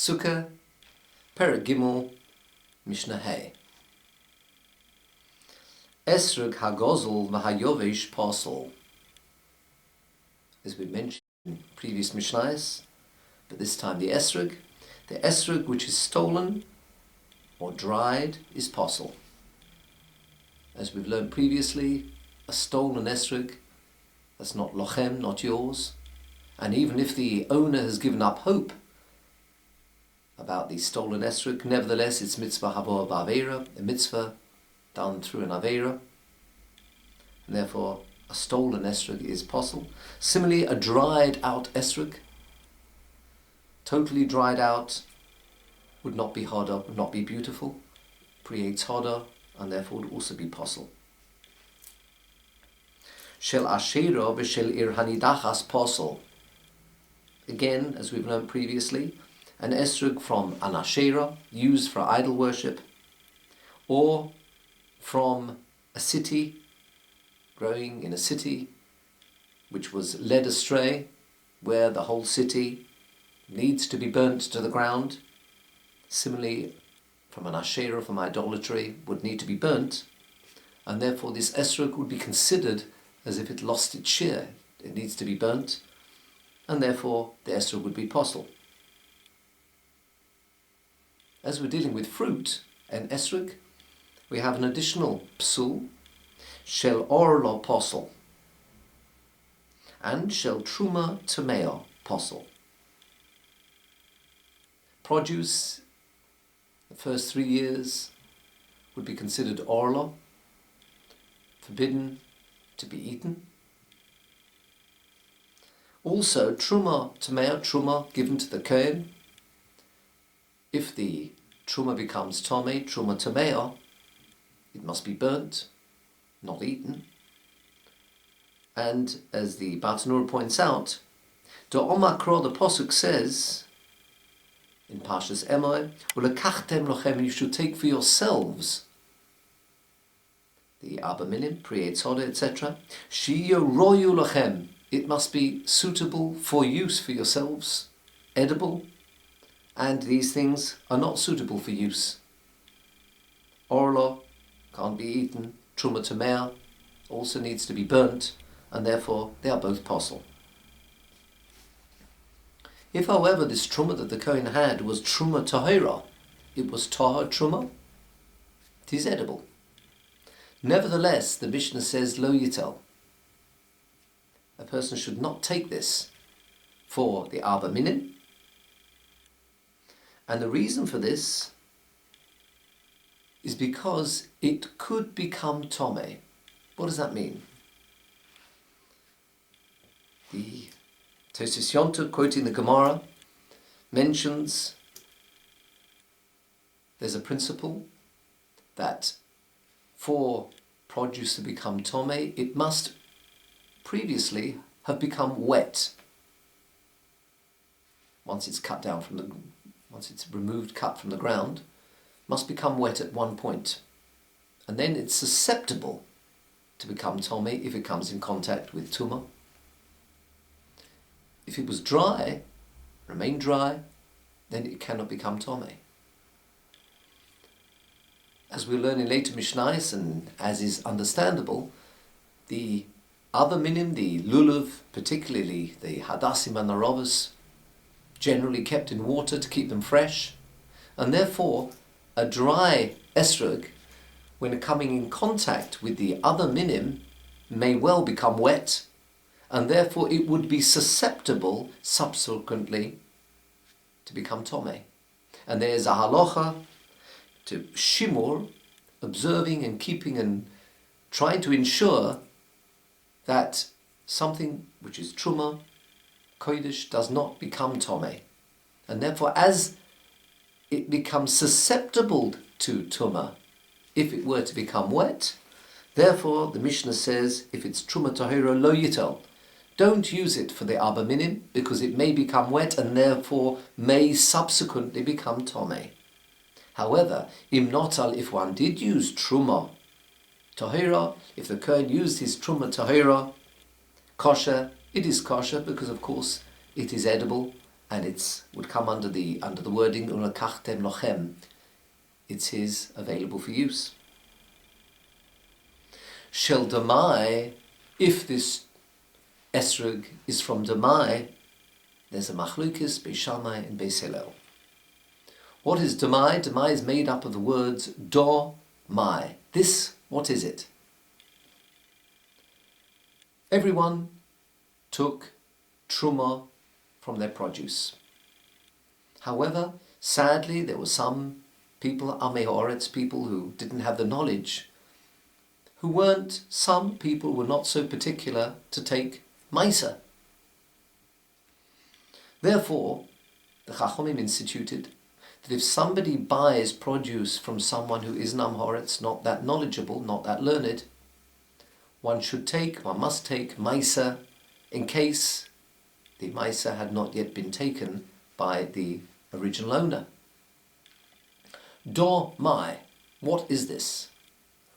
Sukkah, Perek Gimel, Mishnah Hey. Esrog hagozel v'hayovesh posel. As we mentioned in previous Mishnahs, but this time the esrog which is stolen or dried is posel. As we've learned previously, a stolen esrog, that's not lochem, not yours, and even if the owner has given up hope about the stolen esrog, nevertheless it's mitzvah habo ba'aveira, a mitzvah done through an aveira, and therefore a stolen esrog is posel. Similarly, a dried out esrog, totally dried out, would not be hoda, would not be beautiful, creates hoda, and therefore would also be posel. Shel ashera v'shel ir hanidachas posel. Again, as we've learned previously, an esrog from an ashera, used for idol worship, or from a city, growing in a city which was led astray, where the whole city needs to be burnt to the ground. Similarly, from an ashera, from idolatry, would need to be burnt, and therefore this esrog would be considered as if it lost its shear. It needs to be burnt, and therefore the esrog would be posel. As we're dealing with fruit and esrog, we have an additional psul, shel orlo posel, and shel truma tomeo posel. Produce, the first 3 years, would be considered orlo, forbidden to be eaten. Also, truma tomeo, truma given to the kohen. If the truma becomes tomei, truma tomeo, it must be burnt, not eaten. And as the Bartanura points out, the Omakro, the Posuk says in Parshas Emor, "Ulekachtem lochem," you should take for yourselves the Arba Minim, Pri Etzoda, etc. Shiyo royu lochem, it must be suitable for use for yourselves, edible, and these things are not suitable for use. Orlo can't be eaten, truma tomea also needs to be burnt, and therefore they are both posel. If, however, this truma that the kohen had was truma tahira, it was tahar truma, it is edible. Nevertheless, the Mishnah says lo yitel. A person should not take this for the Arba Minim, and the reason for this is because it could become tomei. What does that mean? The Tosfos Yontif, quoting the Gemara, mentions there's a principle that for produce to become tomei, it must previously have become wet. Once it's removed, cut from the ground, must become wet at one point, and then it's susceptible to become tomei if it comes in contact with tumah. If it was dry, remained dry, then it cannot become tomei. As we'll learn in later Mishnahs, and as is understandable, the other minim, the lulav, particularly the hadassim and the rovas, generally kept in water to keep them fresh, and therefore a dry esrog, when coming in contact with the other minim, may well become wet, and therefore it would be susceptible subsequently to become tomei. And there's a halacha to shimur, observing and keeping and trying to ensure that something which is truma, kodesh, does not become tomei. And therefore, as it becomes susceptible to tumah, if it were to become wet, therefore the Mishnah says, if it's truma tahira lo yitel, don't use it for the Arba Minim, because it may become wet and therefore may subsequently become tomei. However, im notal, if one did use truma tahira, if the kohen used his truma tahira, kosher, it is kosher because of course it is edible, and it would come under the wording ulakachtem lochem. It's his available for use. Shel damai, if this esrog is from damai, there's a machlukis Beis Shammai and Beis Hillel. What is damai? Damai is made up of the words do, mai. This, what is it? Everyone took truma from their produce. However, sadly, there were some people, Amei Haaretz, people who didn't have the knowledge, some people were not so particular to take Maisa. Therefore, the Chachomim instituted that if somebody buys produce from someone who is Am Haaretz, not that knowledgeable, not that learned, one must take Maisa in case the Maisa had not yet been taken by the original owner. Do Mai, what is this?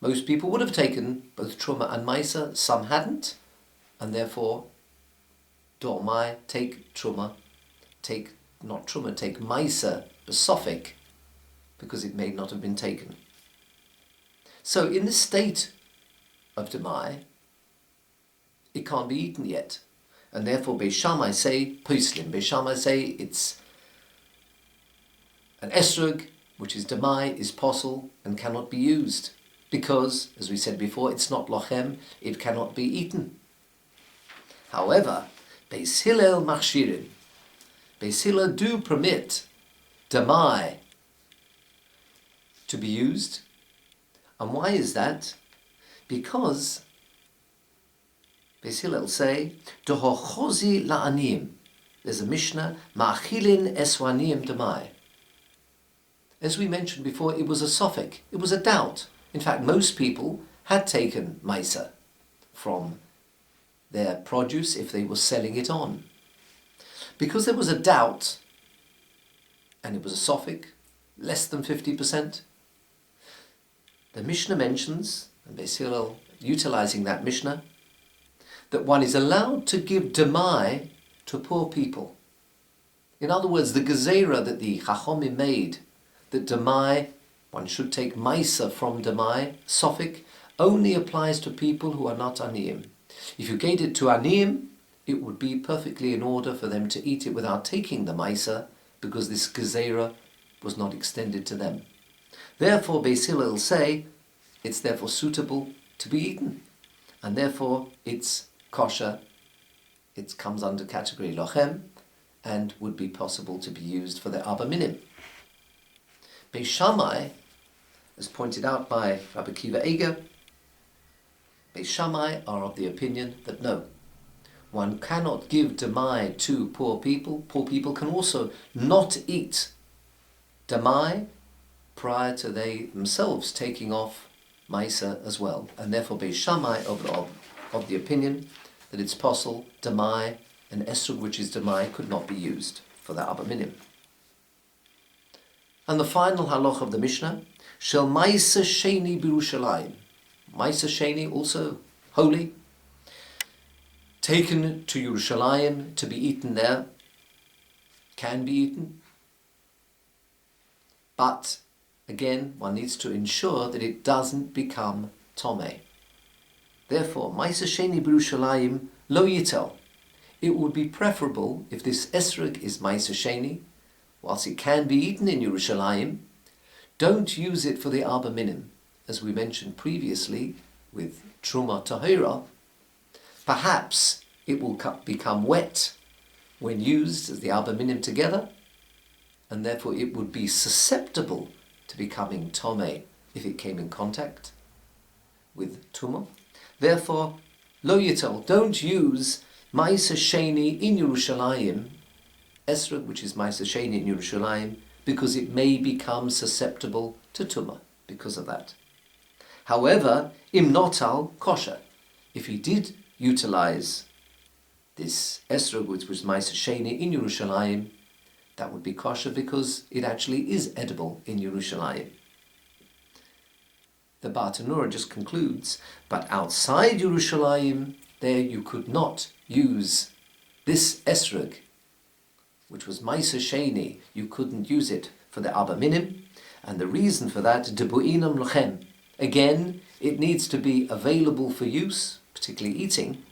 Most people would have taken both Truma and Maisa, some hadn't, and therefore, Do Mai, take Truma, take Maisa, besophic, because it may not have been taken. So in this state of Demai, it can't be eaten yet. And therefore Beis Shammai say, Poislim, Beis Shammai say it's an esrog, which is Demai, is posel and cannot be used. Because, as we said before, it's not lochem, it cannot be eaten. However, Beis Hillel machshirin. Beis Hillel do permit Demai to be used. And why is that? Because Beis Hillel say, Dohochozi la'anim. There's a Mishnah, Ma'achilin eswanim demai. As we mentioned before, it was a sophic, it was a doubt. In fact, most people had taken Maisa from their produce if they were selling it on. Because there was a doubt, and it was a sophic, less than 50%, the Mishnah mentions, and Beis Hillel utilizing that Mishnah, that one is allowed to give demai to poor people. In other words, the gezerah that the Chachomim made, that demai, one should take maisa from demai, sophic, only applies to people who are not aniyim. If you gave it to aniyim, it would be perfectly in order for them to eat it without taking the maisa, because this gezerah was not extended to them. Therefore, Beis Hillel say, it's therefore suitable to be eaten, and therefore it's kosher, it comes under category lochem, and would be possible to be used for the Abba Minim. Beis Shammai, as pointed out by Rabbi Kiva Eger, Beis Shammai are of the opinion that no, one cannot give demai to poor people. Poor people can also not eat demai prior to they themselves taking off maisa as well. And therefore Beis Shammai of the opinion that it's possible demai, an esrog which is demai, could not be used for the Abba Minim. And the final halach of the Mishnah, Shel Maisa Sheni B'Yerushalayim. Maisa Sheni, also holy, taken to Yerushalayim to be eaten there, can be eaten. But, again, one needs to ensure that it doesn't become Tomei. Therefore, Maisa Sheni B'Yerushalayim lo yitel. It would be preferable if this esrog is Maisa Sheni, whilst it can be eaten in Yerushalayim, don't use it for the Abba Minim. As we mentioned previously with Truma Tahira, perhaps it will become wet when used as the Abba Minim together, and therefore it would be susceptible to becoming Tomei if it came in contact with Tumah. Therefore, Lo Yitel, don't use Maisa Sheni in Yerushalayim, esrog, which is Maisa Sheni in Yerushalayim, because it may become susceptible to Tumah because of that. However, Im Notal Kosher, if he did utilize this esrog, which was Maisa Sheni in Yerushalayim, that would be kosher because it actually is edible in Yerushalayim. The Bartanura just concludes, but outside Yerushalayim, there you could not use this esrog, which was Maisa Sheni, you couldn't use it for the Abba Minim. And the reason for that, Debu'inam Lochem. Again, it needs to be available for use, particularly eating.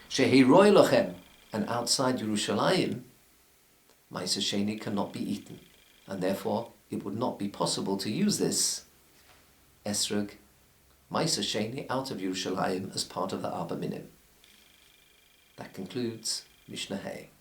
Shehiroi Lochem. And outside Yerushalayim, Maisa Sheni cannot be eaten. And therefore, it would not be possible to use this Esrog Maisa Sheni out of Yerushalayim as part of the Abba Minim. That concludes Mishnah Hay.